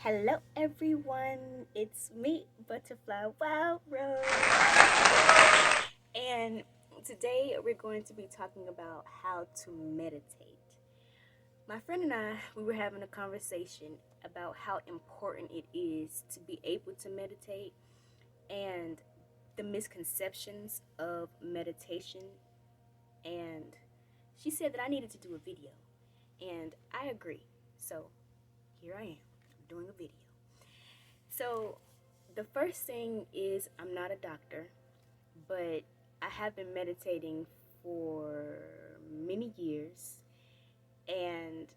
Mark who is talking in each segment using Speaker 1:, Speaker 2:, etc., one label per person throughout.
Speaker 1: Hello everyone, it's me, Butterflii WildRose, and today we're going to be talking about how to meditate. My friend and I, we were having a conversation about how important it is to be able to meditate and the misconceptions of meditation, and she said that I needed to do a video, and I agree. So here I am, doing a video. So the first thing is I'm not a doctor, but I have been meditating for many years, and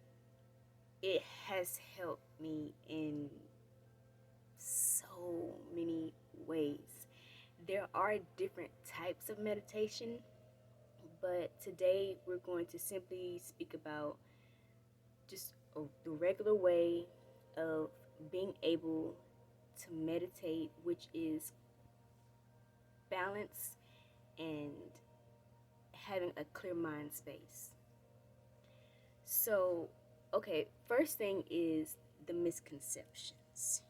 Speaker 1: it has helped me in so many ways. There are different types of meditation, but today we're going to simply speak about just the regular way of being able to meditate, which is balance and having a clear mind space. So, okay, first thing is the misconceptions,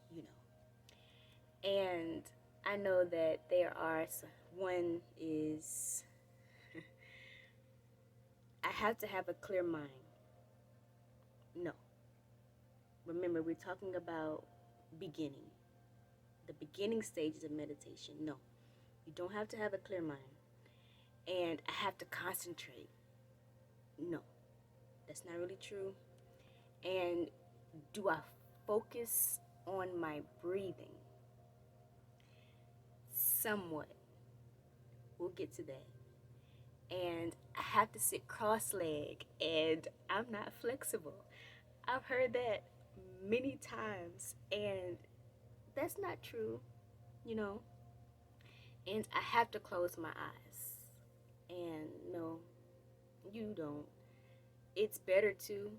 Speaker 1: And I know that there are some. One is I have to have a clear mind. No. Remember, we're talking about beginning. The beginning stages of meditation. No. You don't have to have a clear mind. And I have to concentrate. No. That's not really true. And do I focus on my breathing? Somewhat. We'll get to that. And I have to sit cross-legged, and I'm not flexible. I've heard that many times, and that's not true, And I have to close my eyes. And no, you don't. It's better to,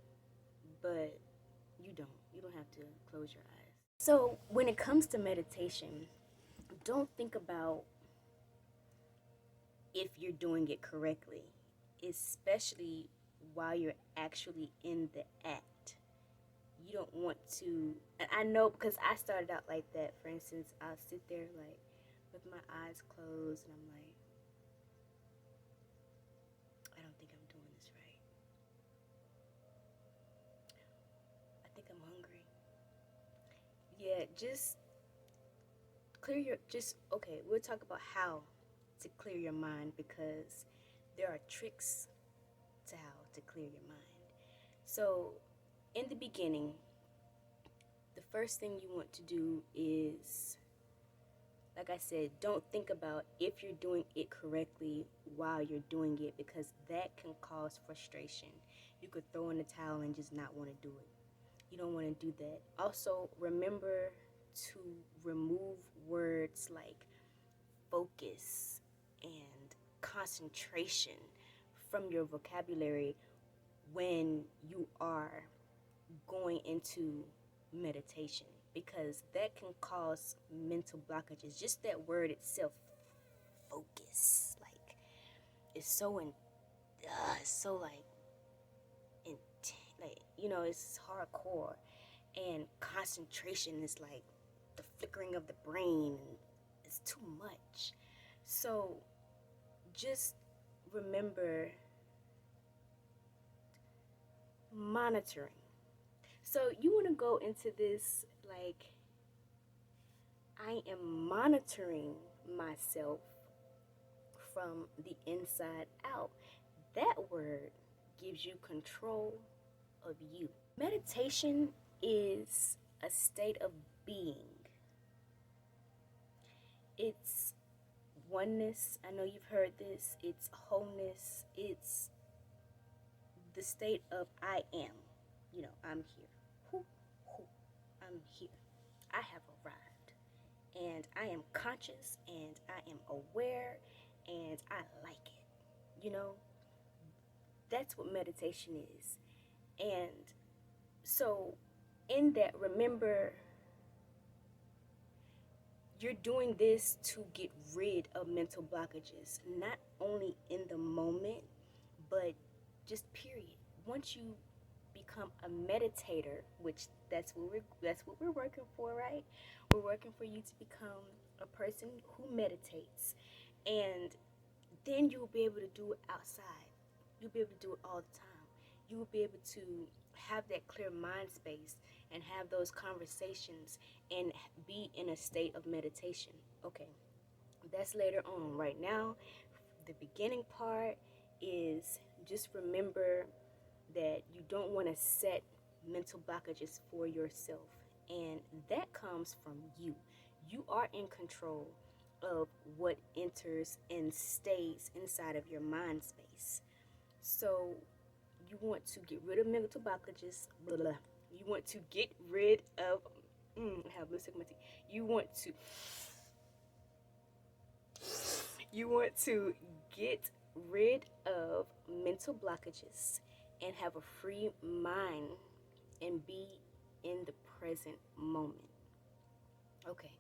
Speaker 1: but you don't. You don't have to close your eyes. So when it comes to meditation, don't think about if you're doing it correctly, especially while you're actually in the act. You don't want to, and I know because I started out like that. For instance, I'll sit there like with my eyes closed and I'm like, I don't think I'm doing this right. I think I'm hungry. Yeah, just okay, we'll talk about how to clear your mind, because there are tricks to how to clear your mind. So in the beginning, the first thing you want to do is, like I said, don't think about if you're doing it correctly while you're doing it, because that can cause frustration. You could throw in the towel and just not want to do it. You don't want to do that. Also, remember to remove words like focus and concentration from your vocabulary when you are going into meditation, because that can cause mental blockages. Just that word itself, focus, like it's so it's so like it's hardcore, and concentration is like the flickering of the brain, and it's too much. So just remember monitoring. So you want to go into this like, I am monitoring myself from the inside out. That word gives you control of you. Meditation is a state of being. It's oneness. I know you've heard this. It's wholeness. It's the state of I am. I'm here. I'm here. I have arrived. And I am conscious, and I am aware, and I like it. That's what meditation is. And so in that, remember, you're doing this to get rid of mental blockages, not only in the moment, but just period. Once you become a meditator, which that's what we're working for, right? We're working for you to become a person who meditates, and then you'll be able to do it outside. You'll be able to do it all the time. You will be able to have that clear mind space and have those conversations and be in a state of meditation. Okay, that's later on. Right now, the beginning part is just remember that you don't want to set mental blockages for yourself. And that comes from you. You are in control of what enters and stays inside of your mind space. So you want to get rid of mental blockages. Blah, blah. You want to get rid of. I have lipstick on my teeth. You want to get rid of mental blockages and have a free mind and be in the present moment. Okay.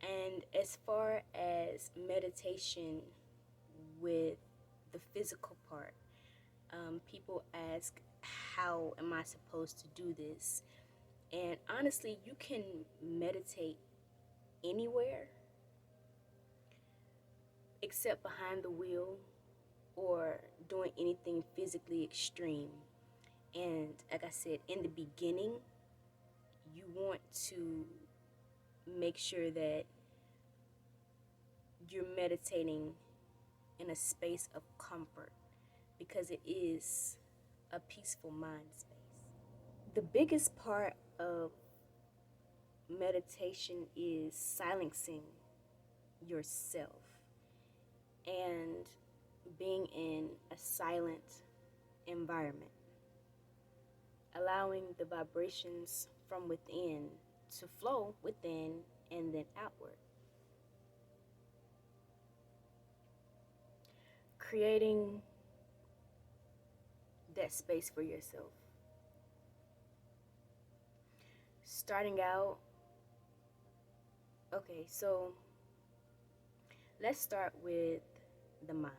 Speaker 1: And as far as meditation with the physical part, people ask, how am I supposed to do this? And honestly, you can meditate anywhere except behind the wheel or doing anything physically extreme. And like I said, in the beginning, you want to make sure that you're meditating in a space of comfort because it is a peaceful mind space. The biggest part of meditation is silencing yourself and being in a silent environment, allowing the vibrations from within to flow within and then outward. Creating that space for yourself. Starting out, okay, so let's start with the mind.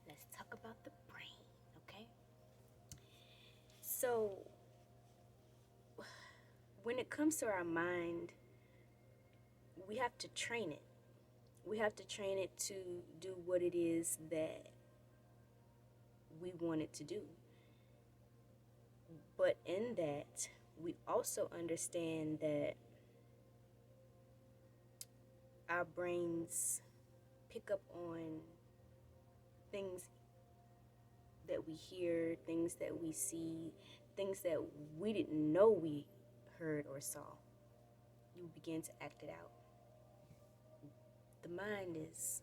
Speaker 1: Let's talk about the brain, okay? So, when it comes to our mind, we have to train it. We have to train it to do what it is that we want it to do. But in that, we also understand that our brains pick up on things that we hear, things that we see, things that we didn't know we heard or saw. You begin to act it out. The mind is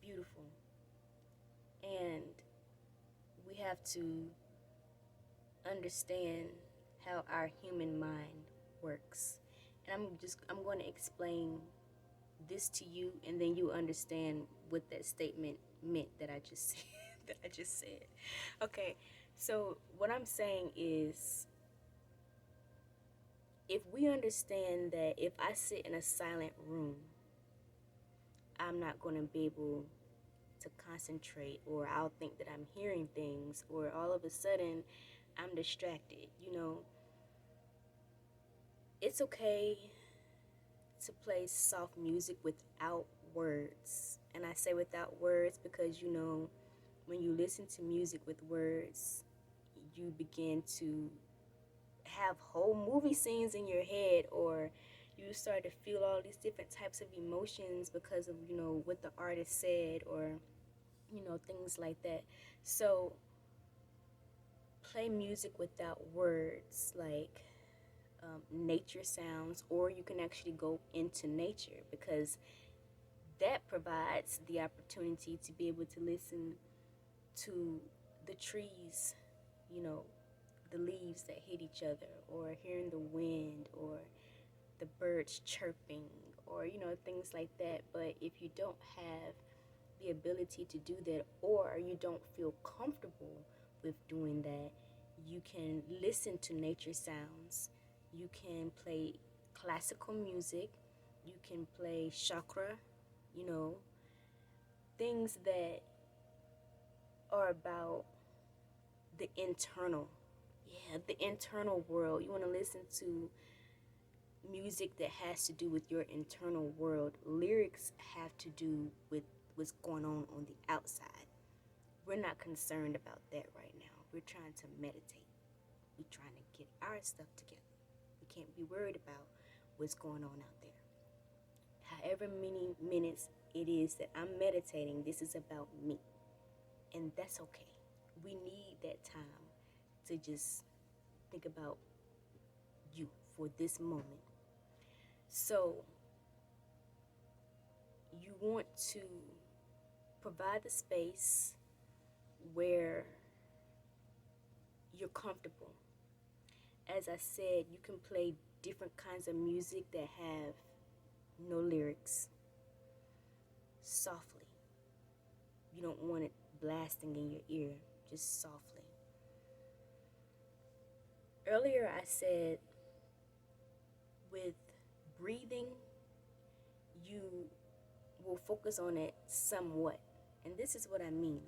Speaker 1: beautiful, and we have to understand how our human mind works. And I'm going to explain this to you, and then you understand what that statement meant that I just said. Okay, so what I'm saying is, if we understand that if I sit in a silent room, I'm not going to be able to concentrate, or I'll think that I'm hearing things, or all of a sudden I'm distracted. It's okay to play soft music without words. And I say without words because, when you listen to music with words, you begin to have whole movie scenes in your head, or you start to feel all these different types of emotions because of, what the artist said, or, things like that. So play music without words, like nature sounds, or you can actually go into nature, because that provides the opportunity to be able to listen to the trees, the leaves that hit each other, or hearing the wind, or the birds chirping, or things like that. But if you don't have the ability to do that, or you don't feel comfortable with doing that, you can listen to nature sounds. You can play classical music. You can play chakra, things that are about the internal, yeah, the internal world. You want to listen to music that has to do with your internal world. Lyrics have to do with what's going on the outside. We're not concerned about that right now. We're trying to meditate. We're trying to get our stuff together. We can't be worried about what's going on out there. However many minutes it is that I'm meditating, this is about me. And that's okay. We need that time to just think about you for this moment. So you want to provide the space where you're comfortable. As I said, you can play different kinds of music that have no lyrics softly. You don't want it blasting in your ear, just softly. Earlier I said with breathing, you will focus on it somewhat. And this is what I mean.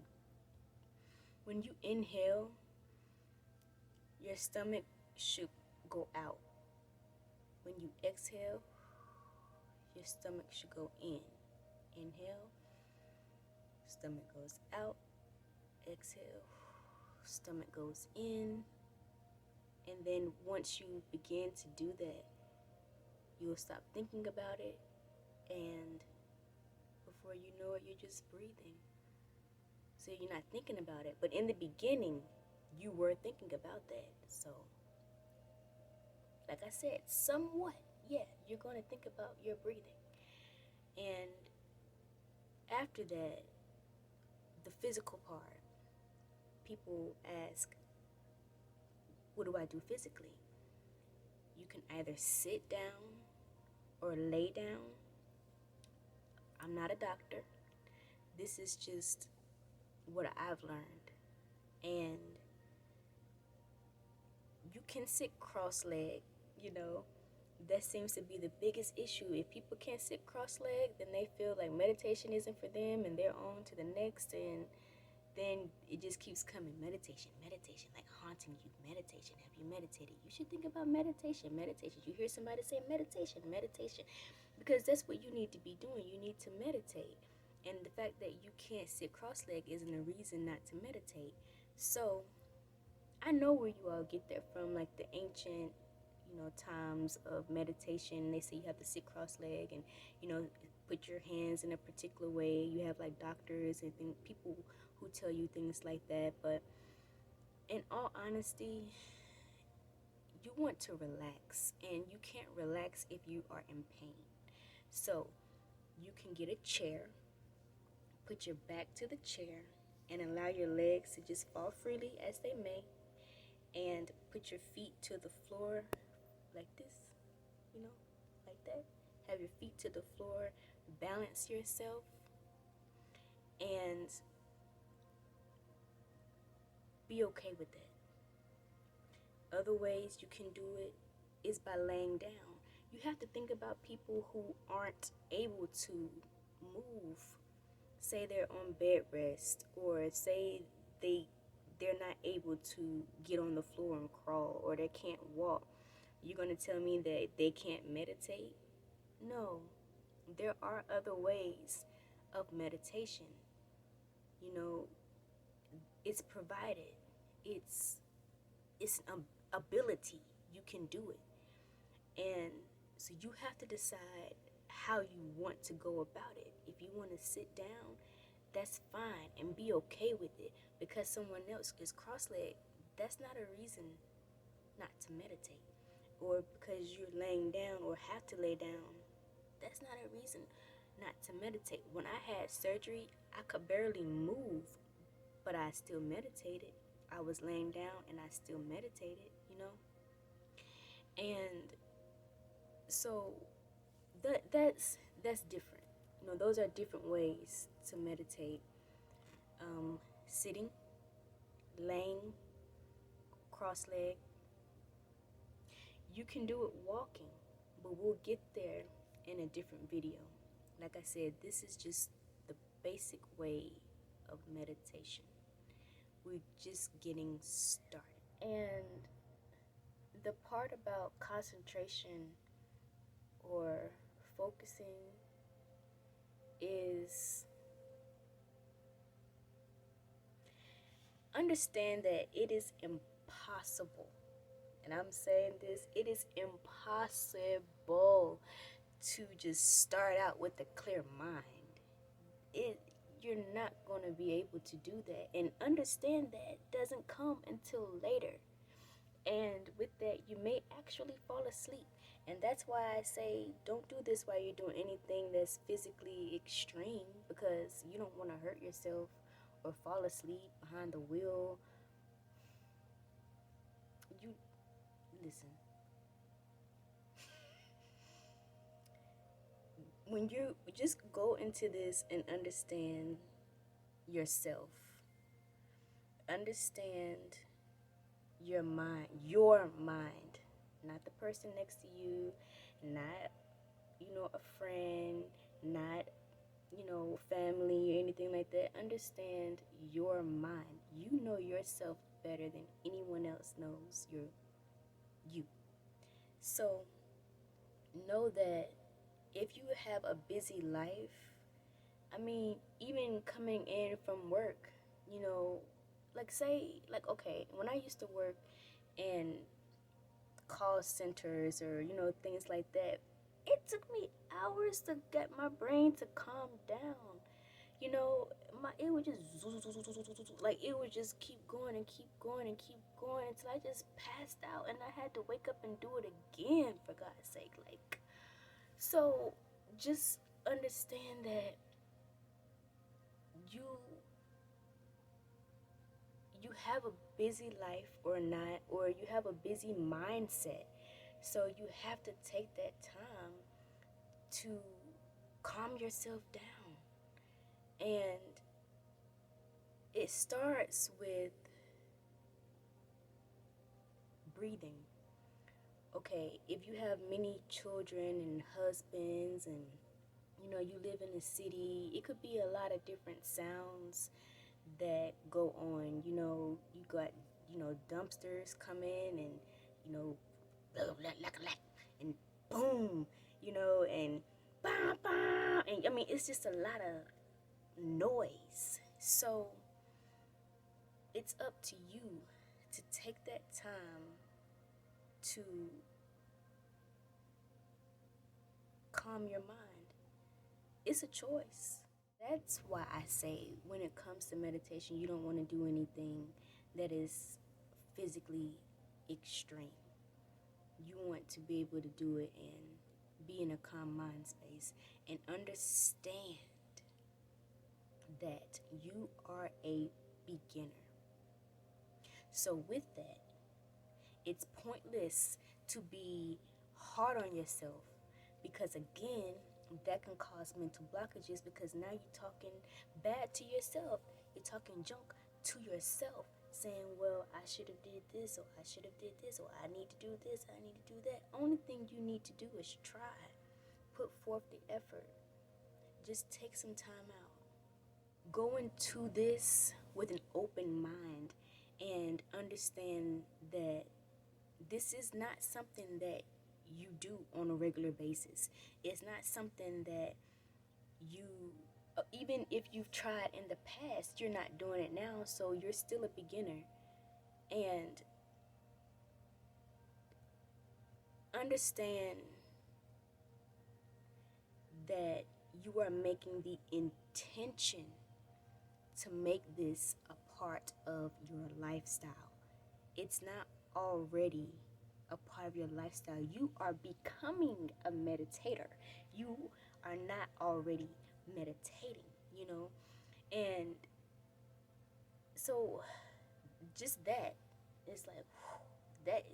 Speaker 1: When you inhale, your stomach should go out. When you exhale, your stomach should go in. Inhale, stomach goes out. Exhale, stomach goes in. And then once you begin to do that, you'll stop thinking about it, and before you know it, you're just breathing. So you're not thinking about it. But in the beginning, you were thinking about that. So, like I said, somewhat, yeah, you're going to think about your breathing. And after that, the physical part, people ask, what do I do physically? You can either sit down or lay down. I'm not a doctor. This is just what I've learned. And you can sit cross-legged, That seems to be the biggest issue. If people can't sit cross-legged, then they feel like meditation isn't for them and they're on to the next, and then it just keeps coming. Meditation, like haunting you. Meditation. Have you meditated? You should think about meditation. You hear somebody say meditation, because that's what you need to be doing. You need to meditate. And the fact that you can't sit cross-legged isn't a reason not to meditate. So I know where you all get that from, like the ancient, times of meditation. They say you have to sit cross-legged and, put your hands in a particular way. You have like doctors and people who tell you things like that. But in all honesty, you want to relax, and you can't relax if you are in pain. So you can get a chair, put your back to the chair, and allow your legs to just fall freely as they may, and put your feet to the floor like this, like that. Have your feet to the floor, balance yourself, and be okay with that. Other ways you can do it is by laying down. You have to think about people who aren't able to move. Say they're on bed rest, or say they're not able to get on the floor and crawl, or they can't walk. You're going to tell me that they can't meditate? No. There are other ways of meditation. It's provided. It's an ability. You can do it. And so you have to decide how you want to go about it. If you want to sit down, that's fine, and be okay with it. Because someone else is cross-legged, that's not a reason not to meditate. Or because you're laying down or have to lay down, that's not a reason not to meditate. When I had surgery, I could barely move, but I still meditated. I was laying down and I still meditated, And so that's different. Those are different ways to meditate. Sitting, laying, cross-legged. You can do it walking, but we'll get there in a different video. Like I said, this is just the basic way of meditation. we're just getting started. And the part about concentration or focusing is understand that it is impossible, and I'm saying this, it is impossible to just start out with a clear mind. You're not going to be able to do that, and understand that doesn't come until later. And with that, you may actually fall asleep. And that's why I say don't do this while you're doing anything that's physically extreme, because you don't want to hurt yourself or fall asleep behind the wheel. You listen. When you just go into this and understand yourself, understand your mind, not the person next to you, not a friend, not family or anything like that. Understand your mind. You know yourself better than anyone else knows you. So know that if you have a busy life, I mean, even coming in from work, like say, like, okay, when I used to work in call centers or, things like that, it took me hours to get my brain to calm down. It would just like it would just keep going and keep going and keep going until I just passed out and I had to wake up and do it again, for God's sake. Like, so just understand that you you have a busy life or not, or you have a busy mindset. So you have to take that time to calm yourself down. And it starts with breathing. Okay, if you have many children and husbands and you live in a city, it could be a lot of different sounds that go on. You got, dumpsters come in and, blah, blah, blah, blah, and boom, and bah, bah, and I mean, it's just a lot of noise. So it's up to you to take that time to calm your mind. It's a choice. That's why I say when it comes to meditation, you don't want to do anything that is physically extreme. You want to be able to do it and be in a calm mind space and understand that you are a beginner. So with that, it's pointless to be hard on yourself, because again, that can cause mental blockages, because now you're talking bad to yourself. You're talking junk to yourself, saying, well, I should have did this, or I should have did this, or I need to do this, I need to do that. Only thing you need to do is try. Put forth the effort. Just take some time out. Go into this with an open mind and understand that this is not something that you do on a regular basis. It's not something that you, even if you've tried in the past, you're not doing it now, so you're still a beginner. And understand that you are making the intention to make this a part of your lifestyle. It's not already a part of your lifestyle. You are becoming a meditator. You are not already meditating, And so just that, it's like that,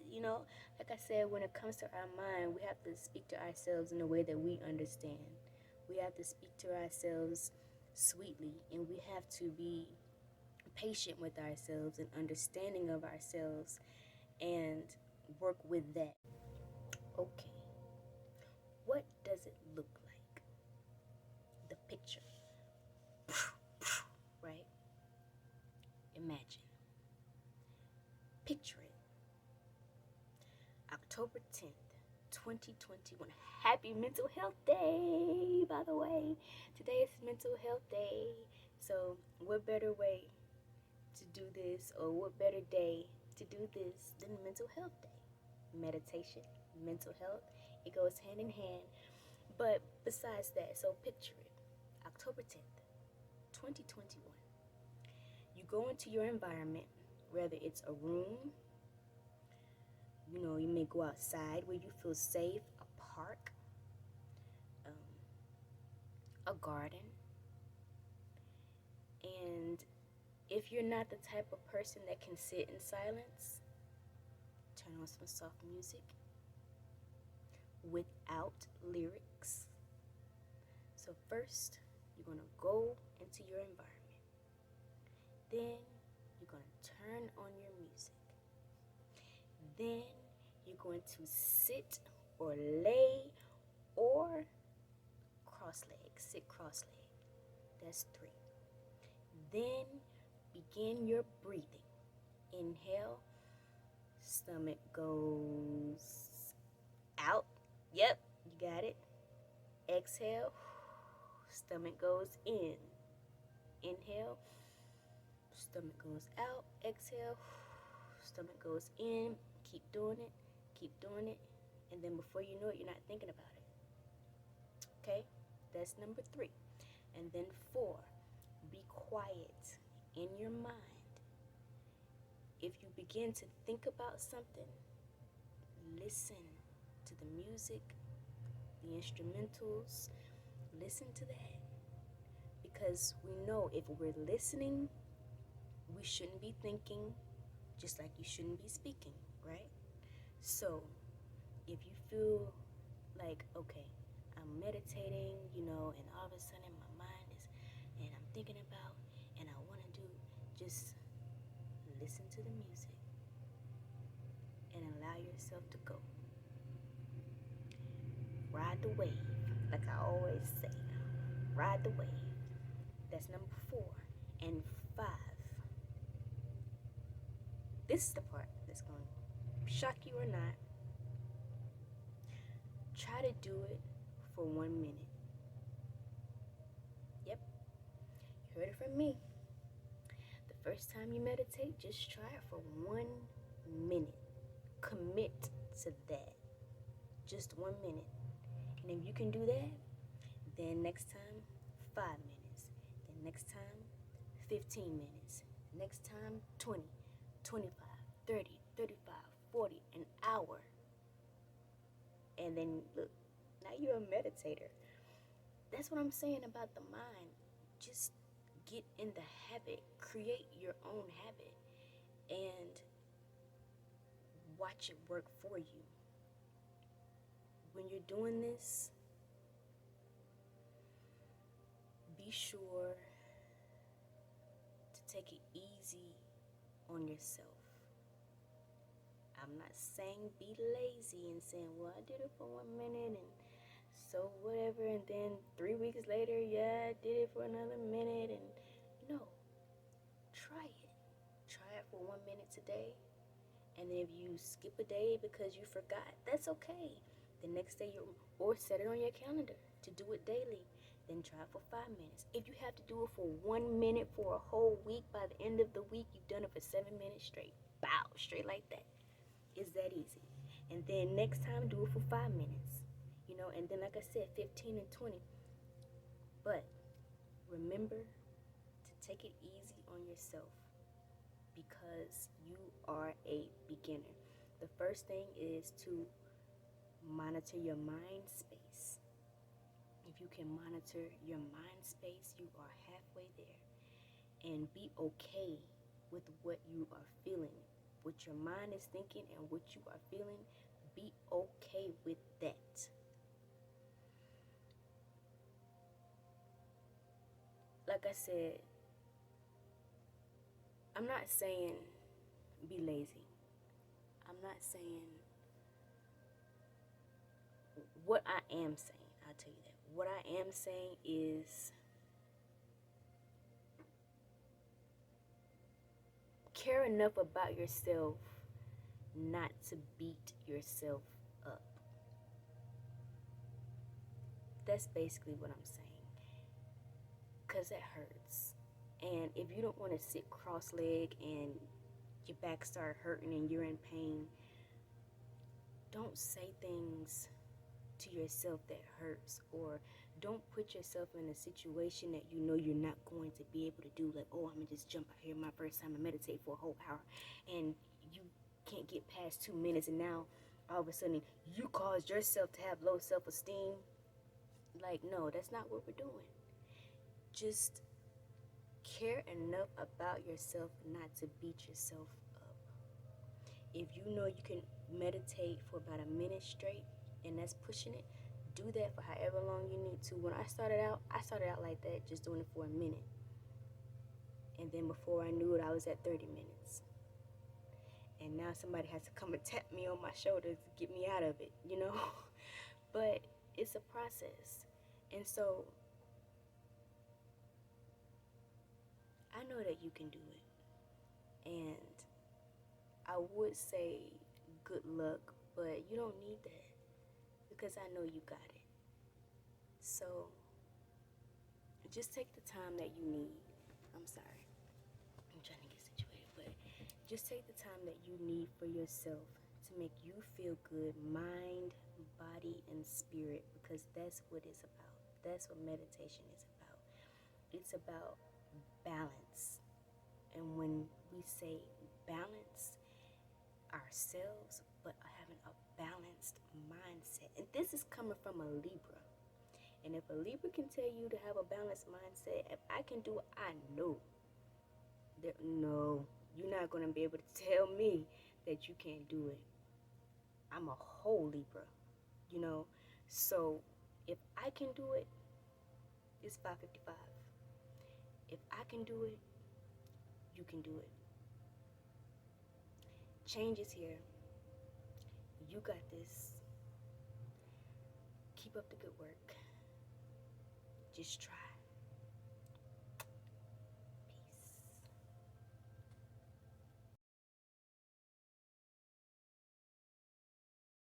Speaker 1: like I said, when it comes to our mind, we have to speak to ourselves in a way that we understand. We have to speak to ourselves sweetly, and we have to be patient with ourselves and understanding of ourselves and work with that. Okay, what does it look like? The picture, right? Imagine October 10th, 2021. Happy Mental Health Day, by the way. Today is Mental Health Day. So, what better way to do this, or what better day to do this than Mental Health Day? Meditation, mental health, it goes hand in hand. But besides that, so picture it. October 10th, 2021. You go into your environment, whether it's a room, you may go outside where you feel safe, a park, um, a garden. And if you're not the type of person that can sit in silence, turn on some soft music without lyrics. So first, you're going to go into your environment. Then you're going to turn on your music. Then you're going to sit or lay or cross-legged. Sit cross-legged. That's 3. Then begin your breathing. Inhale, stomach goes out. Yep, you got it. Exhale, stomach goes in. Inhale, stomach goes out. Exhale, stomach goes in. Keep doing it. And then before you know it, you're not thinking about it. Okay, that's number 3. And then 4, be quiet in your mind. If you begin to think about something, listen to the music, the instrumentals, listen to that. Because we know if we're listening, we shouldn't be thinking, just like you shouldn't be speaking, right? So if you feel like, okay, I'm meditating, and all of a sudden my mind is, and I'm thinking about, and I want to do, just listen to the music and allow yourself to go. Ride the wave, like I always say. Ride the wave. That's number 4. And 5. This is the part that's going to shock you or not. Try to do it for 1 minute. Yep, you heard it from me. The first time you meditate, just try it for 1 minute. Commit to that. Just 1 minute. And if you can do that, then next time, 5 minutes. Then next time, 15 minutes. Next time, 20, 25, 30, 35, 40, an hour. And then, look, now you're a meditator. That's what I'm saying about the mind. Just get in the habit. Create your own habit. And watch it work for you. When you're doing this, be sure to take it easy on yourself. I'm not saying be lazy and saying, well, I did it for 1 minute and so whatever, and then 3 weeks later, yeah, I did it for another minute. And no, try it. Try it for 1 minute today. And then if you skip a day because you forgot, that's okay. The next day, or set it on your calendar to do it daily. Then try it for 5 minutes. If you have to do it for 1 minute for a whole week, by the end of the week, you've done it for 7 minutes straight. Bow, straight like that. It's that easy. And then next time, do it for 5 minutes. And then like I said, 15 and 20. But remember to take it easy on yourself because you are a beginner. The first thing is to monitor your mind space. If you can monitor your mind space, you are halfway there. And be okay with what you are feeling. What your mind is thinking and what you are feeling, be okay with that. Like I said, I'm not saying be lazy. I'm not saying what I am saying. I'll tell you that. What I am saying is care enough about yourself not to beat yourself up. That's basically what I'm saying. Because it hurts. And if you don't want to sit cross-legged and your back start hurting and you're in pain, don't say things to yourself that hurts, or don't put yourself in a situation that you know you're not going to be able to do. Like, oh, I'm gonna just jump out here my first time and meditate for a whole hour, and you can't get past 2 minutes, and now all of a sudden you caused yourself to have low self-esteem. Like, no, that's not what we're doing. Just care enough about yourself not to beat yourself up. If you know you can meditate for about a minute straight, and that's pushing it, do that for however long you need to. When I started out like that, just doing it for a minute. And then before I knew it, I was at 30 minutes. And now somebody has to come and tap me on my shoulder to get me out of it, you know? But it's a process. And so I know that you can do it. And I would say good luck, but you don't need that, because I know you got it. So just take the time that you need. I'm sorry, I'm trying to get situated, but just take the time that you need for yourself to make you feel good, mind, body, and spirit, because that's what it's about. That's what meditation is about. It's about balance. And when we say balance ourselves, but having a balanced mindset, and this is coming from a Libra. And if a Libra can tell you to have a balanced mindset, if I can do it, I know. No, you're not going to be able to tell me that you can't do it. I'm a whole Libra, you know. So if I can do it, it's 555. If I can do it, you can do it. Change is here. You got this. Keep up the good work. Just try.